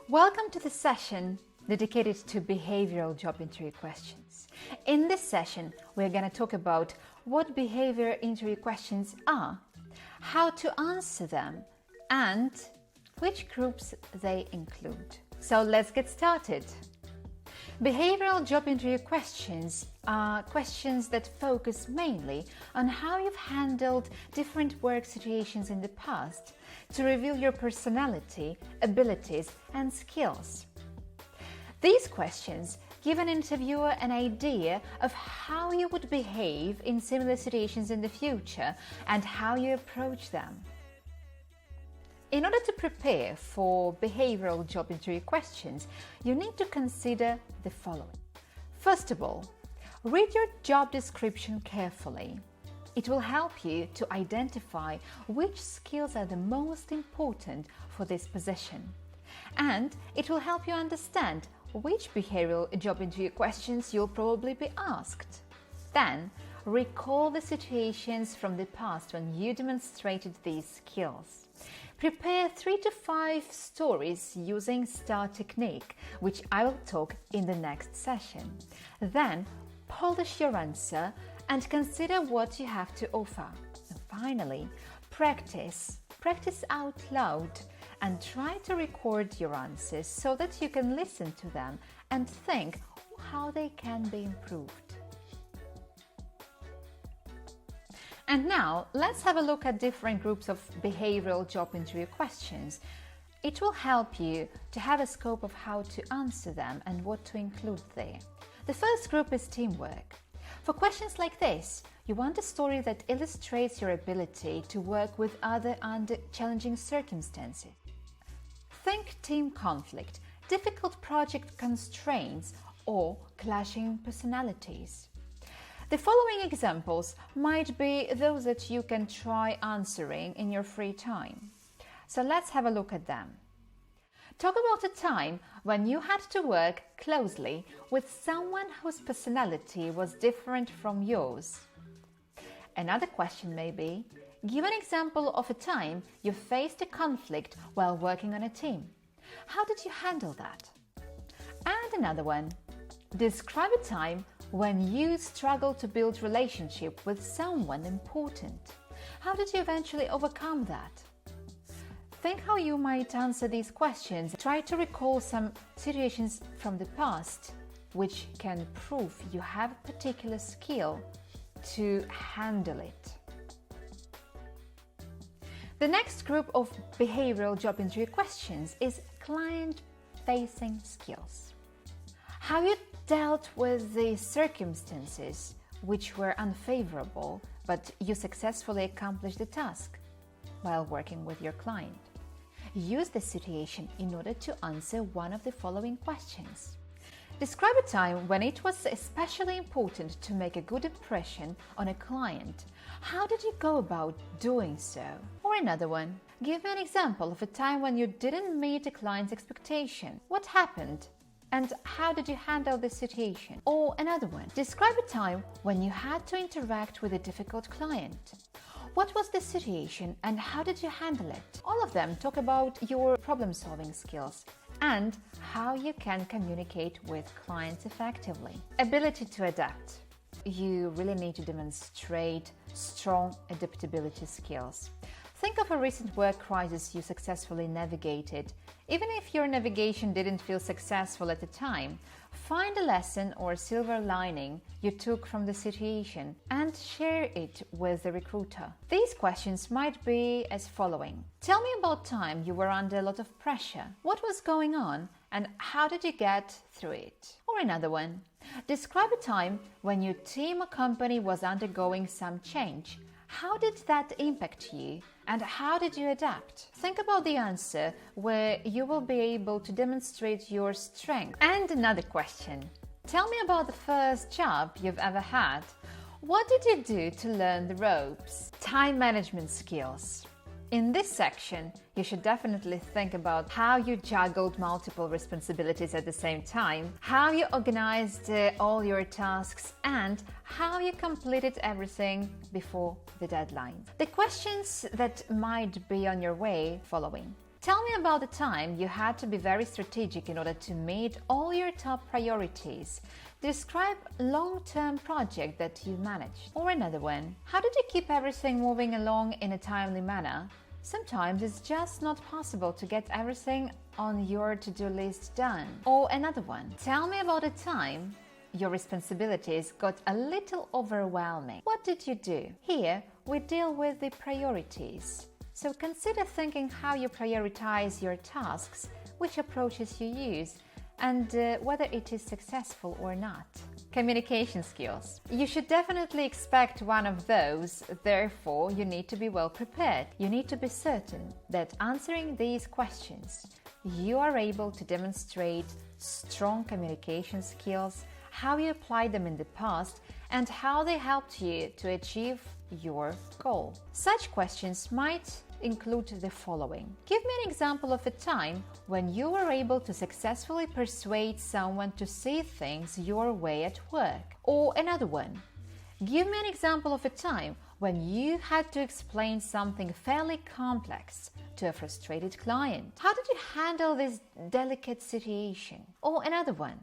Welcome to the session dedicated to behavioral job interview questions. In this session, we're going to talk about what behavior interview questions are, how to answer them, and which groups they include. So let's get started. Behavioral job interview questions are questions that focus mainly on how you've handled different work situations in the past to reveal your personality, abilities, and skills. These questions give an interviewer an idea of how you would behave in similar situations in the future and how you approach them. In order to prepare for behavioral job interview questions, you need to consider the following. First of all, read your job description carefully. It will help you to identify which skills are the most important for this position. And it will help you understand which behavioral job interview questions you'll probably be asked. Then, recall the situations from the past when you demonstrated these skills. Prepare 3 to 5 stories using STAR technique, which I will talk in the next session. Then, polish your answer and consider what you have to offer. And finally, practice out loud and try to record your answers so that you can listen to them and think how they can be improved. And now, let's have a look at different groups of behavioral job interview questions. It will help you to have a scope of how to answer them and what to include there. The first group is teamwork. For questions like this, you want a story that illustrates your ability to work with others under challenging circumstances. Think team conflict, difficult project constraints, or clashing personalities. The following examples might be those that you can try answering in your free time. So let's have a look at them. Talk about a time when you had to work closely with someone whose personality was different from yours. Another question may be, give an example of a time you faced a conflict while working on a team. How did you handle that? And another one, describe a time when you struggled to build relationship with someone important. How did you eventually overcome that? Think how you might answer these questions. Try to recall some situations from the past which can prove you have a particular skill to handle it. The next group of behavioral job interview questions is client-facing skills. How you dealt with the circumstances which were unfavorable, but you successfully accomplished the task while working with your client. Use the situation in order to answer one of the following questions. Describe a time when it was especially important to make a good impression on a client. How did you go about doing so? Or another one, give me an example of a time when you didn't meet a client's expectation. What happened? And how did you handle the situation? Or another one, describe a time when you had to interact with a difficult client. What was the situation and how did you handle it? All of them talk about your problem-solving skills and how you can communicate with clients effectively. Ability to adapt. You really need to demonstrate strong adaptability skills. Think of a recent work crisis you successfully navigated. Even if your navigation didn't feel successful at the time, find a lesson or silver lining you took from the situation and share it with the recruiter. These questions might be as following. Tell me about time you were under a lot of pressure. What was going on and how did you get through it? Or another one. Describe a time when your team or company was undergoing some change. How did that impact you and how did you adapt? Think about the answer where you will be able to demonstrate your strength. And another question. Tell me about the first job you've ever had. What did you do to learn the ropes? Time management skills. In this section, you should definitely think about how you juggled multiple responsibilities at the same time, how you organized all your tasks, and how you completed everything before the deadline. The questions that might be on your way following. Tell me about the time you had to be very strategic in order to meet all your top priorities. Describe a long-term project that you managed. Or another one, how did you keep everything moving along in a timely manner? Sometimes it's just not possible to get everything on your to-do list done. Or another one, tell me about a time your responsibilities got a little overwhelming. What did you do? Here, we deal with the priorities. So consider thinking how you prioritize your tasks, which approaches you use, and whether it is successful or not. Communication skills. You should definitely expect one of those, therefore you need to be well prepared. You need to be certain that answering these questions, you are able to demonstrate strong communication skills, how you applied them in the past, and how they helped you to achieve your goal. Such questions might include the following. Give me an example of a time when you were able to successfully persuade someone to see things your way at work. Or another one. Give me an example of a time when you had to explain something fairly complex to a frustrated client. How did you handle this delicate situation? Or another one.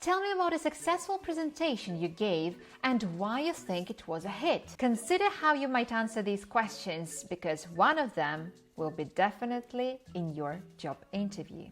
Tell me about a successful presentation you gave and why you think it was a hit. Consider how you might answer these questions, because one of them will be definitely in your job interview.